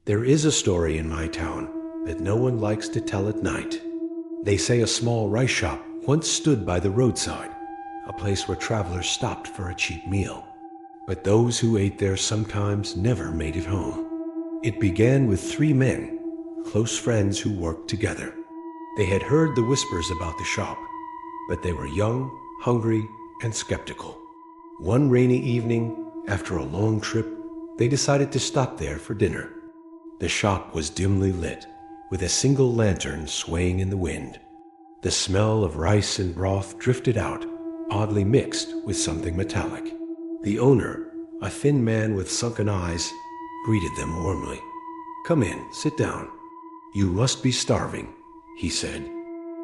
There is a story in my town that no one likes to tell at night. They say a small rice shop once stood by the roadside, a place where travelers stopped for a cheap meal. But those who ate there sometimes never made it home. It began with three men, close friends who worked together. They had heard the whispers about the shop, but they were young, hungry, and skeptical. One rainy evening, after a long trip, they decided to stop there for dinner. The shop was dimly lit, with a single lantern swaying in the wind. The smell of rice and broth drifted out, oddly mixed with something metallic. The owner, a thin man with sunken eyes, greeted them warmly. "Come in, sit down. You must be starving," he said.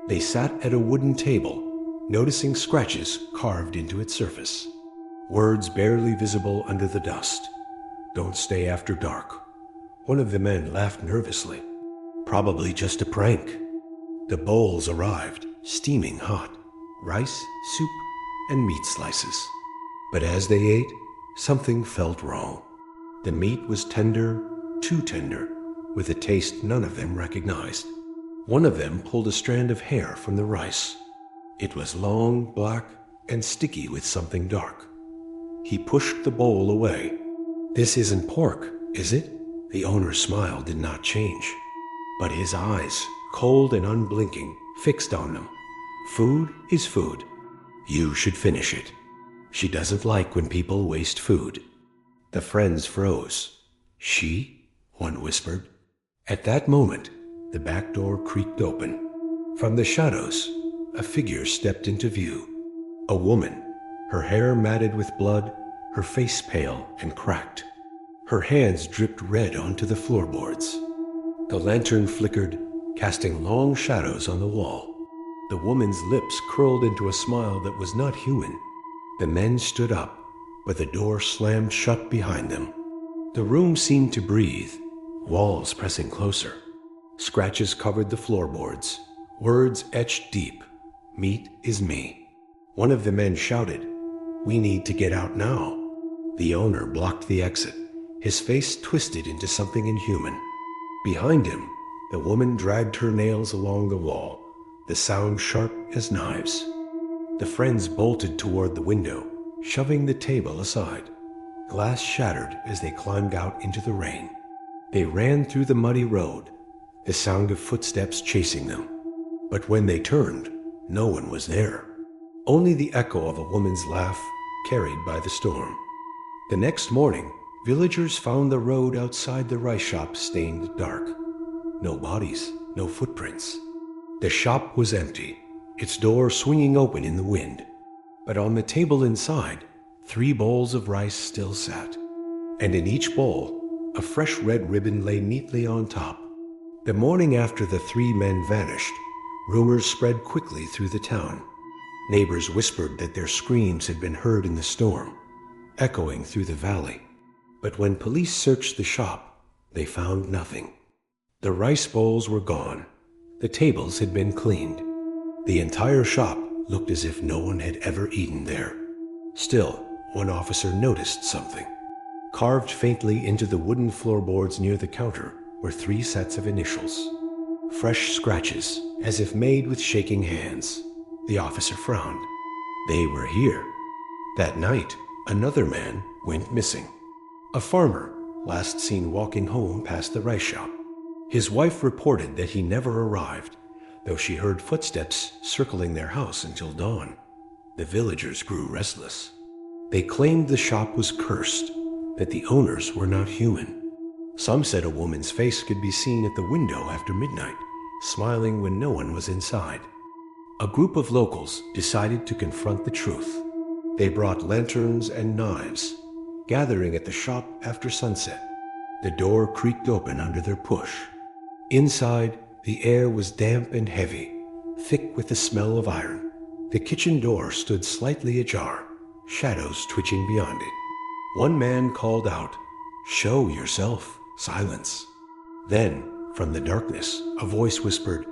They sat at a wooden table, noticing scratches carved into its surface. Words barely visible under the dust. "Don't stay after dark." One of the men laughed nervously. "Probably just a prank." The bowls arrived, steaming hot. Rice, soup, and meat slices. But as they ate, something felt wrong. The meat was tender, too tender, with a taste none of them recognized. One of them pulled a strand of hair from the rice. It was long, black, and sticky with something dark. He pushed the bowl away. "This isn't pork, is it?" The owner's smile did not change, but his eyes, cold and unblinking, fixed on them. "Food is food. You should finish it. She doesn't like when people waste food." The friends froze. "She?" one whispered. At that moment, the back door creaked open. From the shadows, a figure stepped into view. A woman, her hair matted with blood, her face pale and cracked. Her hands dripped red onto the floorboards. The lantern flickered, casting long shadows on the wall. The woman's lips curled into a smile that was not human. The men stood up, but the door slammed shut behind them. The room seemed to breathe, walls pressing closer. Scratches covered the floorboards, words etched deep. "Meat is me." One of the men shouted, "We need to get out now." The owner blocked the exit, his face twisted into something inhuman. Behind him, the woman dragged her nails along the wall, the sound sharp as knives. The friends bolted toward the window, shoving the table aside. Glass shattered as they climbed out into the rain. They ran through the muddy road, the sound of footsteps chasing them. But when they turned, no one was there. Only the echo of a woman's laugh, carried by the storm. The next morning, villagers found the road outside the rice shop stained dark. No bodies, no footprints. The shop was empty, its door swinging open in the wind. But on the table inside, 3 bowls of rice still sat. And in each bowl, a fresh red ribbon lay neatly on top. The morning after the 3 men vanished, rumors spread quickly through the town. Neighbors whispered that their screams had been heard in the storm, echoing through the valley. But when police searched the shop, they found nothing. The rice bowls were gone. The tables had been cleaned. The entire shop looked as if no one had ever eaten there. Still, one officer noticed something. Carved faintly into the wooden floorboards near the counter were 3 sets of initials. Fresh scratches, as if made with shaking hands. The officer frowned. They were here. That night, another man went missing. A farmer, last seen walking home past the rice shop. His wife reported that he never arrived, though she heard footsteps circling their house until dawn. The villagers grew restless. They claimed the shop was cursed, that the owners were not human. Some said a woman's face could be seen at the window after midnight, smiling when no one was inside. A group of locals decided to confront the truth. They brought lanterns and knives, gathering at the shop after sunset. The door creaked open under their push. Inside, the air was damp and heavy, thick with the smell of iron. The kitchen door stood slightly ajar, shadows twitching beyond it. One man called out, "Show yourself." Silence. Then, from the darkness, a voice whispered,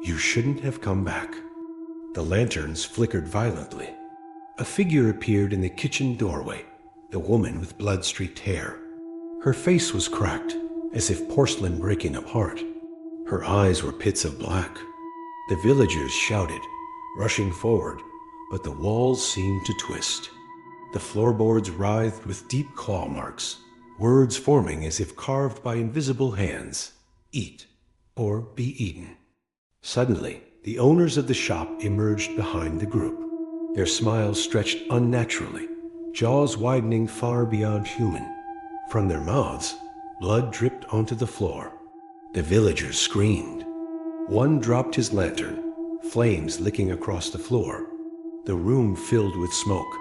"You shouldn't have come back." The lanterns flickered violently. A figure appeared in the kitchen doorway, the woman with blood-streaked hair. Her face was cracked, as if porcelain breaking apart. Her eyes were pits of black. The villagers shouted, rushing forward, but the walls seemed to twist. The floorboards writhed with deep claw marks, words forming as if carved by invisible hands. Eat or be eaten. Suddenly, the owners of the shop emerged behind the group. Their smiles stretched unnaturally, jaws widening far beyond human. From their mouths, blood dripped onto the floor. The villagers screamed. One dropped his lantern, flames licking across the floor. The room filled with smoke,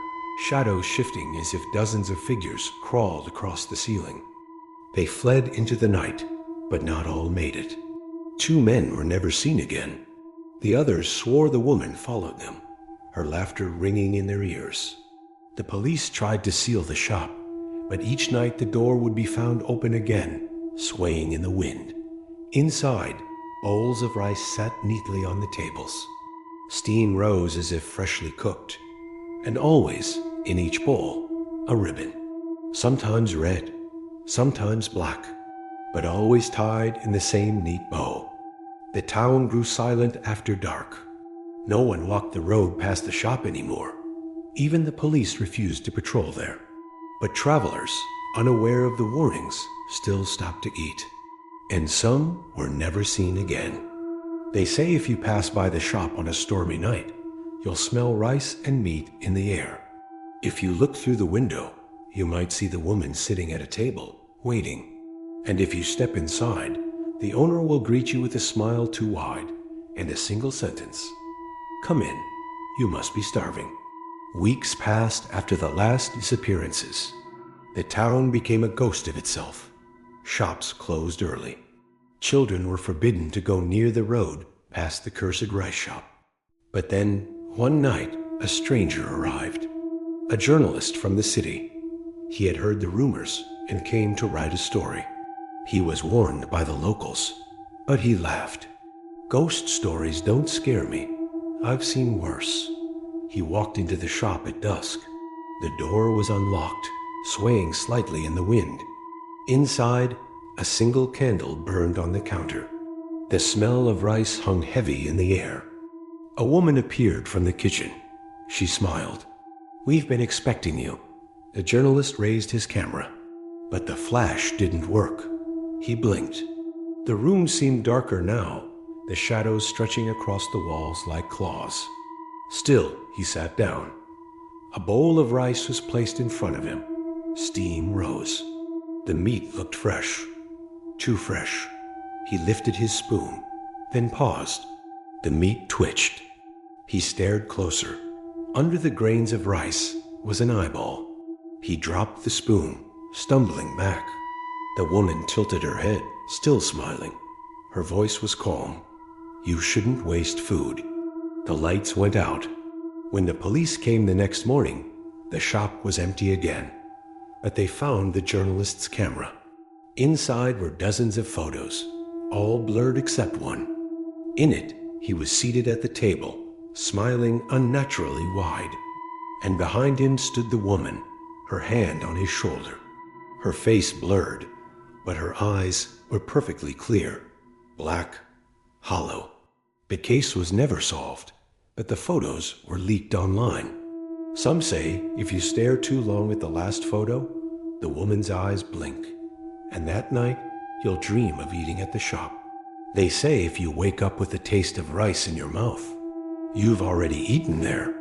shadows shifting as if dozens of figures crawled across the ceiling. They fled into the night, but not all made it. 2 men were never seen again. The others swore the woman followed them, her laughter ringing in their ears. The police tried to seal the shop, but each night the door would be found open again, swaying in the wind. Inside, bowls of rice sat neatly on the tables. Steam rose as if freshly cooked, and always, in each bowl, a ribbon. Sometimes red, sometimes black, but always tied in the same neat bow. The town grew silent after dark. No one walked the road past the shop anymore. Even the police refused to patrol there. But travelers, unaware of the warnings, still stopped to eat. And some were never seen again. They say if you pass by the shop on a stormy night, you'll smell rice and meat in the air. If you look through the window, you might see the woman sitting at a table, waiting. And if you step inside, the owner will greet you with a smile too wide and a single sentence. Come in, you must be starving. Weeks passed after the last disappearances. The town became a ghost of itself. Shops closed early. Children were forbidden to go near the road past the cursed rice shop. But then, one night, a stranger arrived. A journalist from the city. He had heard the rumors and came to write a story. He was warned by the locals, but he laughed. Ghost stories don't scare me. I've seen worse. He walked into the shop at dusk. The door was unlocked, swaying slightly in the wind. Inside, a single candle burned on the counter. The smell of rice hung heavy in the air. A woman appeared from the kitchen. She smiled. We've been expecting you. The journalist raised his camera, but the flash didn't work. He blinked. The room seemed darker now, the shadows stretching across the walls like claws. Still, he sat down. A bowl of rice was placed in front of him. Steam rose. The meat looked fresh. Too fresh. He lifted his spoon, then paused. The meat twitched. He stared closer. Under the grains of rice was an eyeball. He dropped the spoon, stumbling back. The woman tilted her head, still smiling. Her voice was calm. You shouldn't waste food. The lights went out. When the police came the next morning, the shop was empty again. But they found the journalist's camera. Inside were dozens of photos, all blurred except one. In it, he was seated at the table, smiling unnaturally wide. And behind him stood the woman, her hand on his shoulder. Her face blurred, but her eyes were perfectly clear, black, hollow. The case was never solved, but the photos were leaked online. Some say if you stare too long at the last photo, the woman's eyes blink, and that night you'll dream of eating at the shop. They say if you wake up with the taste of rice in your mouth, you've already eaten there.